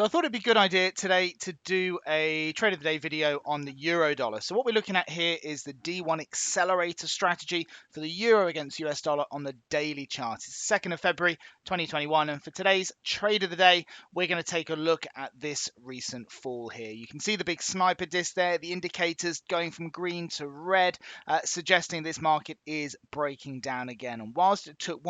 So I thought it'd be a good idea today to do a trade of the day video on the euro dollar. So what we're looking at here is the D1 Accelerator strategy for the euro against US dollar on the daily chart. It's 2nd of February 2021, and for today's trade of the day, we're going to take a look at this recent fall here. You can see the big sniper disc there, the indicators going from green to red, suggesting this market is breaking down again. And whilst it took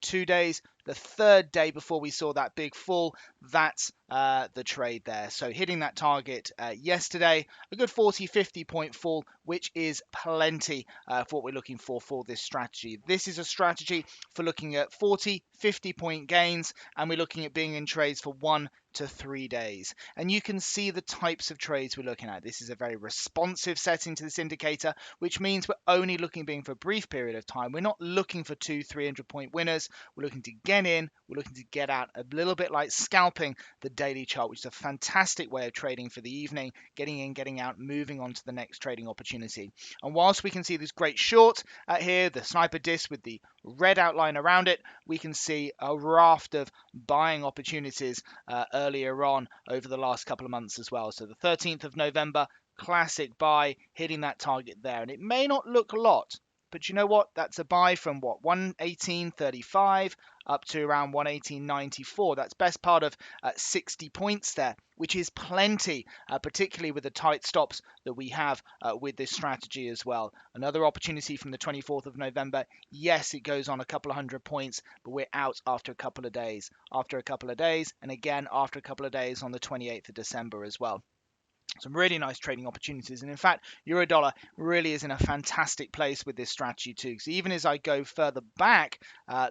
2 days, the third day before we saw that big fall, that's the trade there. So hitting that target yesterday, a good 40-50 point fall, which is plenty for what we're looking for this strategy. This is a strategy for looking at 40-50 point gains, and we're looking at being in trades for 1 to 3 days. And you can see the types of trades we're looking at. This is a very responsive setting to this indicator, which means we're only looking being for a brief period of time. We're not looking for 200-300 point winners. We're looking to get in, we're looking to get out, a little bit like scalping the daily chart, which is a fantastic way of trading for the evening, getting in, getting out, moving on to the next trading opportunity. And whilst we can see this great short here, the sniper disc with the red outline around it, we can see a raft of buying opportunities earlier on over the last couple of months as well. So the 13th of November, classic buy, hitting that target there. And it may not look a lot, but you know what? That's a buy from what, 118.35 up to around 118.94. That's best part of 60 points there, which is plenty, particularly with the tight stops that we have with this strategy as well. Another opportunity from the 24th of November. Yes, it goes on a couple of hundred points, but we're out after a couple of days. After a couple of days, and again after a couple of days on the 28th of December as well. Some really nice trading opportunities, and in fact euro dollar really is in a fantastic place with this strategy too. So even as I go further back,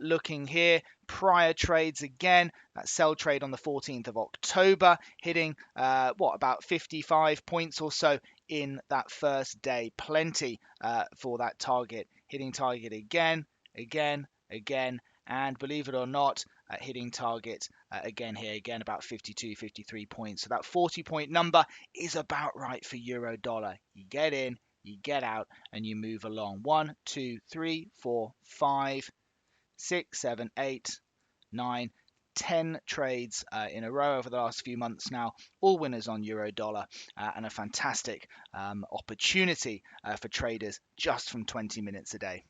looking here, prior trades again, that sell trade on the 14th of October, hitting about 55 points or so in that first day. Plenty for that target, hitting target again, and believe it or not, hitting target again here, again about 52-53 points. So that 40 point number is about right for euro dollar. You get in, you get out, and you move along. 1, 2, 3, 4, 5, 6, 7, 8, 9, 10 trades in a row over the last few months now, all winners on euro dollar, and a fantastic opportunity for traders just from 20 minutes a day.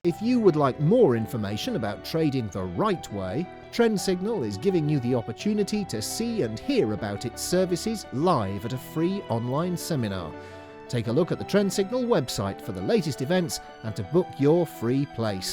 If you would like more information about trading the right way, Trend Signal is giving you the opportunity to see and hear about its services live at a free online seminar. Take a look at the Trend Signal website for the latest events and to book your free place.